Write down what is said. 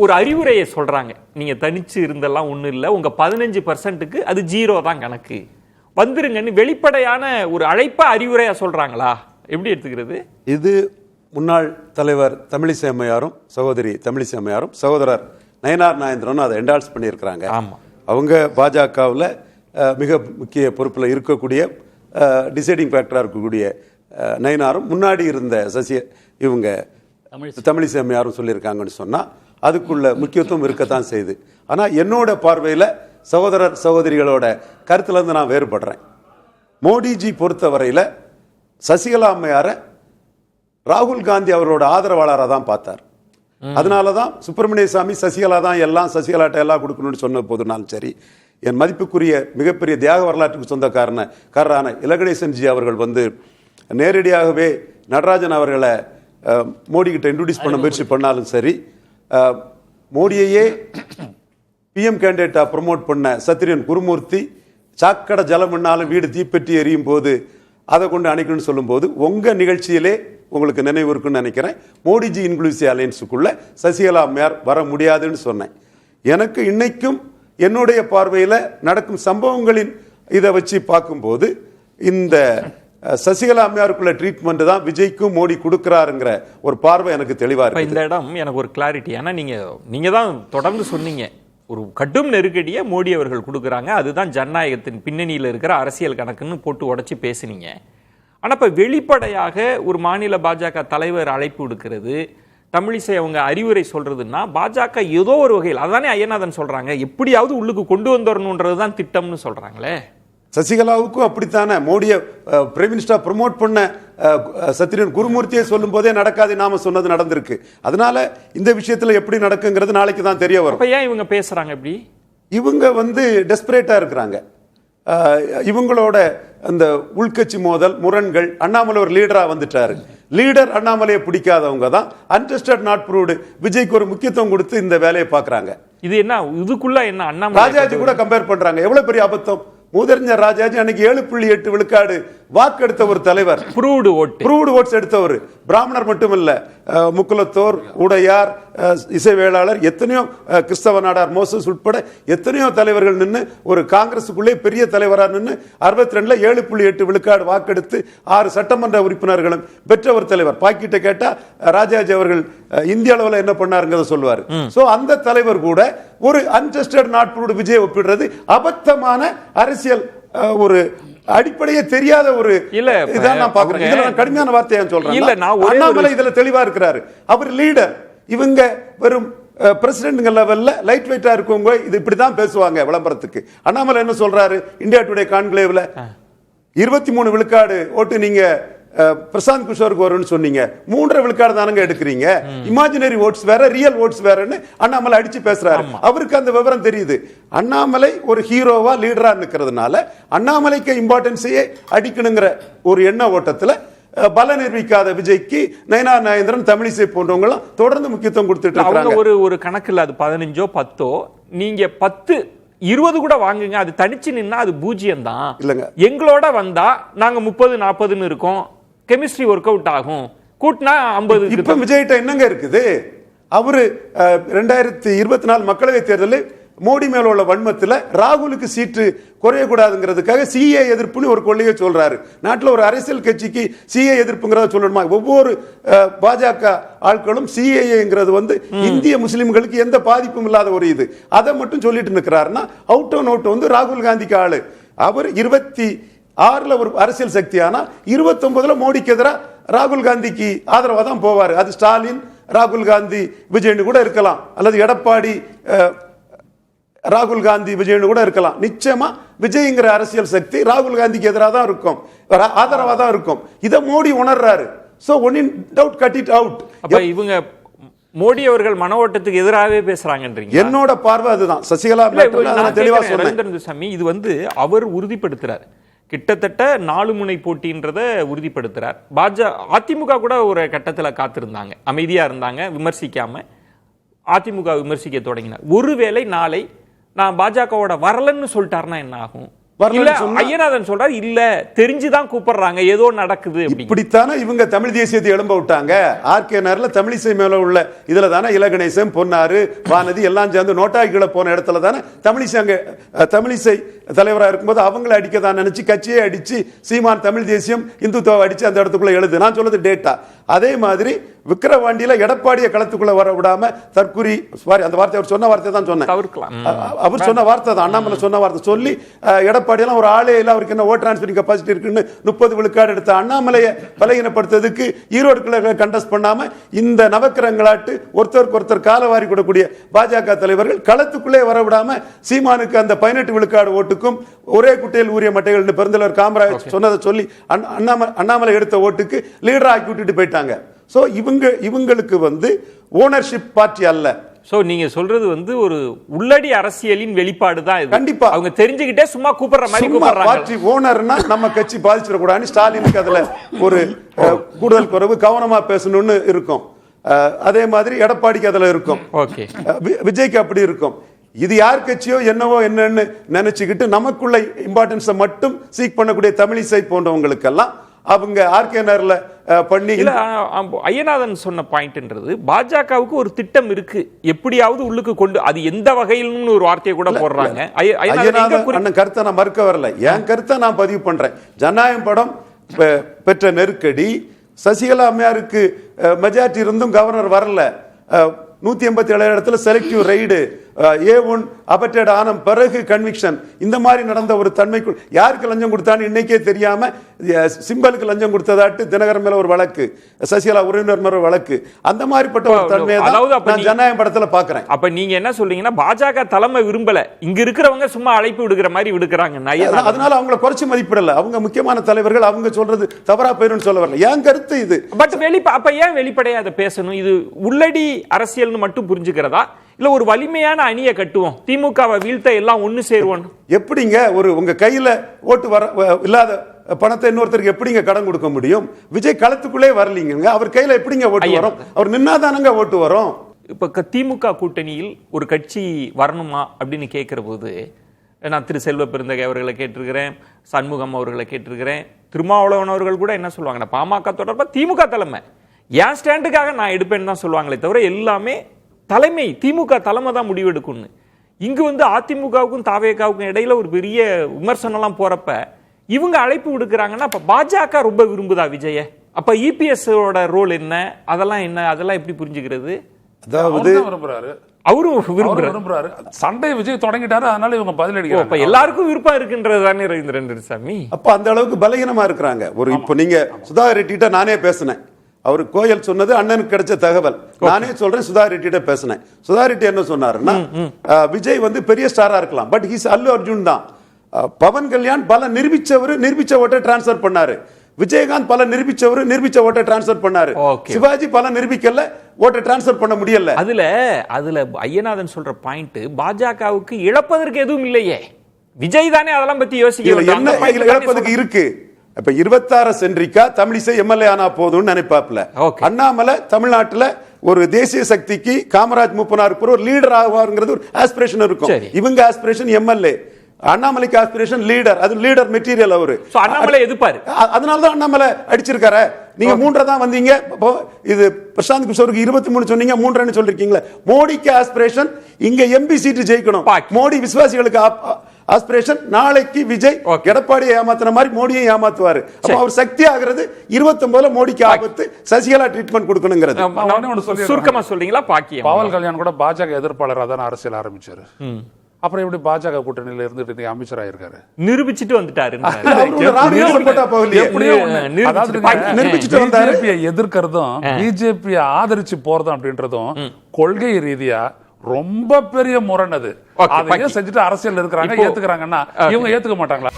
ஒரு அறிவுரையை சொல்றாங்க, நீங்க தனிச்சு இருந்தெல்லாம் ஒண்ணும் இல்லை, உங்க 15%க்கு அது 0 தான் கணக்கு, வந்துருங்கன்னு வெளிப்படையான ஒரு அழைப்பா அறிவுரையா சொல்றாங்களா? எப்படி எடுத்துக்கிறது? இது முன்னாள் தலைவர் தமிழிசை அம்மையாரும் சகோதரி தமிழிசை அம்மையாரும் சகோதரர் நயனார் நாயந்திரனும் அதை என்டால்ஸ் பண்ணியிருக்கிறாங்க. அவங்க பாஜகவில் மிக முக்கிய பொறுப்பில் இருக்கக்கூடிய டிசைடிங் ஃபேக்டராக இருக்கக்கூடிய நயனாரும் முன்னாடி இருந்த இவங்க தமிழிசை அம்மையாரும் சொல்லியிருக்காங்கன்னு சொன்னால் அதுக்குள்ள முக்கியத்துவம் இருக்கத்தான் செய்யுது. ஆனால் என்னோட பார்வையில் சகோதரர் சகோதரிகளோட கருத்துலேருந்து நான் வேறுபடுறேன். மோடிஜி பொறுத்தவரையில் சசிகலா அம்மையாரை ராகுல் காந்தி அவரோட ஆதரவாளராக தான் பார்த்தார். அதனால தான் சுப்பிரமணிய சாமி சசிகலா தான் எல்லாம், சசிகலாட்ட எல்லாம் கொடுக்கணும்னு சொன்ன போதுனாலும் சரி, என் மதிப்புக்குரிய மிகப்பெரிய தியாக வரலாற்றுக்கு சொந்தக்காரரான இலகணேசன்ஜி அவர்கள் வந்து நேரடியாகவே நடராஜன் அவர்களை மோடி கிட்ட இன்ட்ரோடியூஸ் பண்ண முயற்சி பண்ணாலும் சரி, மோடியையே பிஎம் கேண்டிடேட்டா ப்ரமோட் பண்ண சத்திரியன் குருமூர்த்தி சாக்கடை ஜலம்னாலும் வீடு தீப்பெட்டி எரியும் போது அதை கொண்டு அணைக்கணும்னு சொல்லும்போது உங்க நிகழ்ச்சியிலே உங்களுக்கு நினைவு இருக்குன்னு நினைக்கிறேன், மோடிஜி இன்க்ளூசிவ் அலையன்ஸுக்குள்ள சசிகலா அம்மையார் வர முடியாதுன்னு சொன்னேன். எனக்கு இன்னைக்கும் என்னுடைய பார்வையில் நடக்கும் சம்பவங்களின் இதை வச்சு பார்க்கும்போது இந்த சசிகலா அம்மையாருக்குள்ள ட்ரீட்மெண்ட் தான் விஜய்க்கும் மோடி கொடுக்கிறாருங்கிற ஒரு பார்வை எனக்கு தெளிவா இருக்கு. இந்த இடம் எனக்கு ஒரு கிளாரிட்டி. ஏன்னா நீங்க தான் தொடர்ந்து சொன்னீங்க, ஒரு கடும் நெருக்கடியை மோடி அவர்கள் கொடுக்குறாங்க, அதுதான் ஜனநாயகத்தின் பின்னணியில் இருக்கிற அரசியல் கணக்குன்னு போட்டு உடைச்சி பேசுனீங்க. ஆனால் இப்போ வெளிப்படையாக ஒரு மாநில பாஜக தலைவர் அழைப்பு விடுக்கிறது, தமிழிசை அவங்க அறிவுரை சொல்றதுன்னா பாஜக ஏதோ ஒரு வகையில், அதானே ஐயநாதன் சொல்றாங்க, எப்படியாவது உள்ளுக்கு கொண்டு வந்துடணுன்றது தான் திட்டம்னு சொல்றாங்களே. சசிகலாவுக்கும் அப்படித்தானே மோடியை பிரைம் மினிஸ்டர் ப்ரமோட் பண்ண சத்திரியன் குருமூர்த்தியை சொல்லும் போதே நடக்காது, நாம சொன்னது நடந்திருக்கு. அதனால இந்த விஷயத்துல எப்படி நடக்குங்கிறது நாளைக்கு தான் தெரிய வரும். ஏன் இவங்க பேசுறாங்க இப்படி? இவங்க வந்து டெஸ்பரேட்டா இருக்கிறாங்க. இவங்களோட அந்த உள்கட்சி மோதல் முரண்கள், அண்ணாமலை ஒரு லீடரா வந்துட்டாரு, லீடர் அண்ணாமலையை பிடிக்காதவங்க தான் அன்டெஸ்டட் நாட் ப்ரூவ்டு விஜய்க்கு ஒரு முக்கியத்துவம் கொடுத்து இந்த வேலையை பாக்குறாங்க. இது என்ன இதுக்குள்ள என்ன அண்ணாமலை ராஜாஜி கூட கம்பேர் பண்றாங்க. எவ்வளவு பெரிய அபத்தம்! மூதறிஞர் ராஜாஜி அன்னைக்கு 7.8 விழுக்காடு வாக்கு எடுத்த ஒரு தலைவர், ப்ரூவ்டு ஓட்ஸ் எடுத்தவர். பிராமணர் மட்டுமல்ல, முக்குலத்தோர், உடையார், இசைவேளாளர், எத்தனையோ கிறிஸ்தவ நாடார் மோசஸ் உட்பட எத்தனையோ தலைவர்கள் நின்று ஒரு காங்கிரசுக்குள்ளே பெரிய தலைவராக நின்று 62ல 7.8 விழுக்காடு வாக்கெடுத்து 6 சட்டமன்ற உறுப்பினர்களும் பெற்ற ஒரு தலைவர். பாக்கிட்ட கேட்டா ராஜாஜி அவர்கள் இந்திய அளவில் என்ன பண்ணாருங்கிறத சொல்லுவார். சோ அந்த தலைவர் கூட ஒரு அன்டெஸ்டட் நாட் ப்ரூவ்டு விஜய் ஒப்பிடுறது அபத்தமான அரசியல் ஒரு அடிப்படையே தெரியாத ஒரு இதான் நான் பாக்குறேன். இதுல நான் கடுமையான வார்த்தையா சொல்றேன். அண்ணாமலை இதுல தெளிவா இருக்கிறாரு. அவர் லீடர், இவங்க வெறும் பிரசிடென்ட் லெவல்ல லைட் வெயிட்டா இருக்கவங்க இது இப்படிதான் பேசுவாங்க விளம்பரத்துக்கு. அண்ணாமலை என்ன சொல்றாரு? இந்தியா டுடே கான்க்ளேவ்ல 23 விழுக்காடு ஓட்டு நீங்க பிரசாந்த் கிஷோருக்கு வரும்னு சொன்னீங்க, 3.5 விழுக்காடு தானங்க எடுக்கிறீங்க, இமேஜினரி ஓட்ஸ் வேற ரியல் ஓட்ஸ் வேறன்னு அண்ணாமலை அடிச்சு பேசுறாரு. அவருக்கு அந்த விவரம் தெரியுது. அண்ணாமலை ஒரு ஹீரோவா லீடரா இருக்கிறதுனால அண்ணாமலைக்கு இம்பார்ட்டன்ஸையே அடிக்கணுங்கிற ஒரு எண்ண ஓட்டத்துல பல நிரூபிக்காத விஜய்க்கு நயனார் நாயந்திரன், தமிழிசை போன்றவங்க தொடர்ந்து முக்கியத்துவம் கொடுத்துட்டு இருக்காங்க. ஒரு கணக்குல அது 15ஓ 10ஓ, நீங்க 10 20 கூட வாங்குங்க, அது தனிச்சு நின்னா அது 0 தான். இல்லங்க, எங்களோட வந்தா நாங்க 30-40ன்னு இருக்கோம், கெமிஸ்ட்ரி ஒர்க் அவுட் ஆகும், கூட்டினா 50. இப்ப விஜய்கிட்ட என்னங்க இருக்குது? அவரு 2024 மக்களவை தேர்தலில் மோடி மேல உள்ள வன்மத்தில் ராகுலுக்கு சீட்டு குறையக்கூடாதுங்கிறதுக்காக சிஏ எதிர்ப்புன்னு ஒரு கொள்கையை சொல்றாரு. நாட்டில் ஒரு அரசியல் கட்சிக்கு சிஏ எதிர்ப்புங்கிறத சொல்லணுமா? ஒவ்வொரு பாஜக ஆட்களும் சிஏங்கிறது வந்து இந்திய முஸ்லிம்களுக்கு எந்த பாதிப்பும் இல்லாத ஒரு இது, அதை மட்டும் சொல்லிட்டு நிற்கிறாருன்னா அவுட் அண்ட் அவுட் வந்து ராகுல் காந்திக்கு ஆளு. அவர் 26ல ஒரு அரசியல் சக்தியானா 29ல மோடிக்கு எதிராக ராகுல் காந்திக்கு ஆதரவாக தான் போவார். அது ஸ்டாலின், ராகுல் காந்தி, விஜய்னு கூட இருக்கலாம், அல்லது எடப்பாடி, ராகுல் காந்தி, விஜய்னு கூட இருக்கலாம். நிச்சயமா விஜய்ங்கிற அரசியல் சக்தி ராகுல் காந்திக்கு எதிராக தான் இருக்கும், ஆதரவா தான் இருக்கும். இதை மோடி உணர்றாரு. So one in doubt cut it out. இவங்க மோடி அவர்கள் மன ஓட்டத்துக்கு எதிராகவே பேசுறாங்கன்றீங்க. என்னோட பார்வை அதுதான். சசிகலா தெளிவா சொன்னேன். இது வந்து அவர் உறுதிப்படுத்துறாரு, கிட்டத்தட்ட 4 முனை போட்டின்றத உறுதிப்படுத்துறார். அதிமுக கூட ஒரு கட்டத்தில் காத்திருந்தாங்க, அமைதியா இருந்தாங்க, விமர்சிக்காம. அதிமுக விமர்சிக்க தொடங்கினார். ஒருவேளை நாளை நான் பாஜகவோட வரலன்னு சொல்லிட்டாருன்னா என்ன ஆகும்? வரல. ஐயநாதன் சொல்றாரு இல்ல தெரிஞ்சுதான் கூப்பிடுறாங்க, ஏதோ நடக்குது. இப்படித்தானே இவங்க தமிழ் தேசியத்தை எழும்ப விட்டாங்க. ஆர்கேனர்ல தமிழிசை மேல உள்ள இதுல தானே இலகணேசன், பொன்னாரு, வானதி எல்லாம் சேர்ந்து நோட்டாக்கில போன இடத்துல தானே தமிழிசை தலைவரா இருக்கும்போது அவங்களை அடிக்க தான் நினைச்சு கட்சியை அடிச்சு சீமான் தமிழ் தேசியம் இந்துத்துவ அடிச்சு அந்த இடத்துக்குள்ள எழுது. நான் சொல்றது டேட்டா. அதே மாதிரி விக்கிரவாண்டியில எடப்பாடியை களத்துக்குள்ள வர விடாம தற்குறி, அந்த வார்த்தை அவர் சொன்ன வார்த்தை தான் சொன்னேன், அவர் சொன்ன வார்த்தை தான், அண்ணாமலை சொன்ன வார்த்தை சொல்லி எடப்பாடியெல்லாம் ஒரு ஆளே இல்லை, அவருக்கு என்ன ஓட் டிரான்ஸ்பரிங் கெபாசிட்டி இருக்குன்னு 30 விழுக்காடு எடுத்த அண்ணாமலையை பலகீனப்படுத்துறதுக்கு ஈரோடு கண்டஸ்ட் பண்ணாம இந்த நவக்கிரங்களாட்டு ஒருத்தருக்கு ஒருத்தர் காலவாரி கொடுக்கக்கூடிய பாஜக தலைவர்கள் களத்துக்குள்ளே வர விடாம சீமானுக்கு அந்த 18 விழுக்காடு ஓட்டுக்கும் ஒரே குட்டையில் ஊரிய மட்டைகள் பெருந்தலைவர் காமராஜ் சொன்னதை சொல்லி அண்ணாமலை எடுத்த ஓட்டுக்கு லீடரா ஆக்கி விட்டுட்டு போயிட்டாங்க. சோ இவங்களுக்கு ஓனர்ஷிப் பார்ட்டி அல்ல. சோ நீங்க சொல்றது ஒரு உள்ளடி அரசியலின் வெளிப்பாடு தான் இது. கண்டிப்பா அவங்க தெரிஞ்சுக்கிட்டே சும்மா கூப்பிடுற மாதிரி கூப்பிடுறாங்க. பார்ட்டி ஓனர்னா நம்ம கட்சி பாதிச்சிட கூடாது. ஸ்டாலினுக்கு அதுல ஒரு கூடுதல் குறைவு, கவனமா பேசணும்னு இருக்கும். அதே மாதிரி எடப்பாடிக்கு அதுல இருக்கும், விஜய்க்கு அப்படி இருக்கும். இது யார் கட்சியோ என்னவோ என்னன்னு நினைச்சுக்கிட்டு நமக்குள்ள இம்பார்ட்டன்ஸை மட்டும் சீக் பண்ணக்கூடிய தமிழிசை போன்றவங்களுக்கெல்லாம் அவங்க ஆர்கேனர்ல பண்ணி ஐயநாதன் சொன்ன பாயிண்ட்ன்றது பாஜகவுக்கு ஒரு திட்டம் இருக்கு, எப்படியாவது உள்ளுக்கு கொண்டு, அது எந்த வகையிலும் ஒரு வார்த்தையை கூட போடுறாங்க. அண்ணன் கருத்தை நான் மறுக்க வரல, என் கருத்தை நான் பதிவு பண்றேன். ஜனநாயகம் படம் பெற்ற நெருக்கடி, சசிகலா அம்மையாருக்கு மெஜாரிட்டி இருந்தும் கவர்னர் வரல, 187 இடத்துல செலக்டிவ் ரைடு, A1 அபட்டட் ஆன பிறகு கன்விக்ஷன், இந்த மாதிரி நடந்த ஒரு தன்மைக்குள் யாருக்கு லஞ்சம் கொடுத்தான்னு இன்னைக்கே தெரியாம சிம்பலுக்கு லஞ்சம் கொடுத்ததாட்டு தினகரன் மேல ஒரு வழக்கு, சசிகலா உறவினர் மேல ஒரு வழக்கு, அந்த மாதிரிப்பட்ட ஒரு தன்மையை நான் ஜனநாயகம் படத்துல பாக்குறேன். அப்ப நீங்க என்ன சொல்றீங்கன்னா பாஜக தலைமை விரும்பல, இங்க இருக்கிறவங்க சும்மா அழைப்பு விடுக்கிற மாதிரி விடுக்கிறாங்க, அதனால அவங்கள குறைச்சு மதிப்பிடல. அவங்க முக்கியமான தலைவர்கள், அவங்க சொல்றது தவறா போயிரும் சொல்ல வரல, என் கருத்து இது. பட் அப்ப ஏன் வெளிப்படையா அதை பேசணும்? இது உள்ளடி அரசியல்னு மட்டும் புரிஞ்சுக்கிறதா, இல்ல ஒரு வலிமையான அணியை கட்டுவோம், திமுகவை வீழ்த்த எல்லாம் ஒண்ணு சேருவோம்? எப்படிங்க உங்க கையில ஓட்டு வர இல்லாத பணத்தை இன்னொருத்தருக்கு எப்படிங்க கடன் கொடுக்க முடியும்? விஜய் களத்துக்குள்ளே வரலீங்க, அவர் கையில எப்படிங்க ஓட்டு வரும்? அவர் நின்னாதானங்க ஓட்டு வரும். இப்ப திமுக கூட்டணியில் ஒரு கட்சி வரணுமா அப்படின்னு கேட்கிற போது நான் திரு செல்வ பெருந்தகை அவர்களை கேட்டிருக்கிறேன், சண்முகம் அவர்களை கேட்டிருக்கிறேன், திருமாவளவன் அவர்கள் கூட என்ன சொல்லுவாங்க, பாமக தொடர்பா திமுக தலைமை என் ஸ்டாண்டுக்காக நான் எடுப்பேன்னு தான் சொல்லுவாங்களே தவிர எல்லாமே தலைமை திமுக தலைமை தான் முடிவெடுக்கும்னு. இங்கு அதிமுகவுக்கும் தாவேகாவுக்கும் இடையில ஒரு பெரிய விமர்சனம்லாம் போறப்ப இவங்க அழைப்பு விடுக்கிறாங்கன்னா அப்ப பாஜக ரொம்ப விரும்புதா விஜய? அப்ப இபிஎஸ் ரோல் என்ன, அதெல்லாம் என்ன, அதெல்லாம் எப்படி புரிஞ்சுக்கிறது? அதாவது அவரும் விரும்புறாரு, சண்டை விஜய் தொடங்கிட்டாரு, அதனால இவங்க பதிலடி. அப்ப எல்லாருக்கும் விருப்பம் இருக்குன்றது தானே ரவீந்திரன் சாமி. அப்ப அந்த அளவுக்கு பலகீனமா இருக்கிறாங்க. இப்போ நீங்க சுதாகர் ரெட்டிட்ட நானே பேசினேன், அவர் கோயல் சொன்னது அண்ணனுக்கு கிடைச்ச தகவல், நானே சொல்றேன். சுதாகர் ரெட்டிட்ட பேசினேன். சுதாகர் ரெட்டி என்ன சொன்னாருன்னா, விஜய் பெரிய ஸ்டாரா இருக்கலாம், பட் ஹீஸ் அல்லு அர்ஜுன் தான். பவன் கல்யாண் பல நிரூபிச்ச ஓட்டை டிரான்ஸ்பர் பண்ணாரு, விஜயகாந்த் பல நிரூபிச்ச ஓட்டை டிரான்ஸ்பர் பண்ணாரு, சிவாஜி பல நிரூபிக்கல, ஓட்டை டிரான்ஸ்பர் பண்ண முடியல. அதுல ஐயநாதன் சொல்ற பாயிண்ட், பாஜகவுக்கு இழப்பதற்கு எதுவும் இல்லையே, விஜய் தானே அதெல்லாம் பத்தி யோசிக்க. என்ன இழப்பதற்கு இருக்கு? இப்ப 26 சென்ட்ரிக்கா தமிழிசை எம்எல்ஏ ஆனா போதும்னு நினைப்பாப்ல. அண்ணாமலை தமிழ்நாட்டுல ஒரு தேசிய சக்திக்கு காமராஜ் மூப்பனாருக்கு ஒரு லீடர் ஆவாருங்கிறது ஒரு ஆஸ்பிரேஷன் இருக்கும். இவங்க ஆஸ்பிரேஷன் எம்எல்ஏ, அண்ணாமலைக்கு ஆஸ்பிரேஷன் லீடர். அது லீடர் மெட்டீரியல் அவரு. அண்ணாமலை எதிர்ப்பாரு, அதனாலதான் அண்ணாமலை அடிச்சிருக்காரு. நீங்க 3 தான் வந்தீங்க, இது பிரசாந்த் கிஷோருக்கு 23 சொன்னீங்க, 3 சொல்லிருக்கீங்களா? மோடிக்கு ஆஸ்பிரேஷன் இங்க எம்பி சீட்டு ஜெயிக்கணும். மோடி விசுவாசிகளுக்கு ஆஸ்பிரேஷன், நாளைக்கு விஜய் எடப்பாடியை ஏமாத்துற மாதிரி மோடியை ஏமாத்துவாரு. அப்ப அவர் சக்தி ஆகிறது 29 மோடிக்கு ஆபத்து, சசிகலா ட்ரீட்மெண்ட் கொடுக்கணுங்கிறது. சுருக்கமா சொல்றீங்களா? பவன் கல்யாண் கூட பாஜக எதிர்ப்பாளராக தான் அரசியல் ஆரம்பிச்சாரு, அப்புறம் எப்படி பாஜக கூட்டணியில இருந்துட்டு அமைச்சராயிருக்காரு, நிரூபிச்சுட்டு வந்துட்டாரு. எதிர்க்கிறதும் பிஜேபி ஆதரிச்சு போறதும் அப்படின்றதும் கொள்கை ரீதியா ரொம்ப பெரிய முரண். அது அதையே செஞ்சுட்டு அரசியல் இருக்கிறாங்க, ஏத்துக்கிறாங்கன்னா இவங்க ஏத்துக்க மாட்டாங்களா?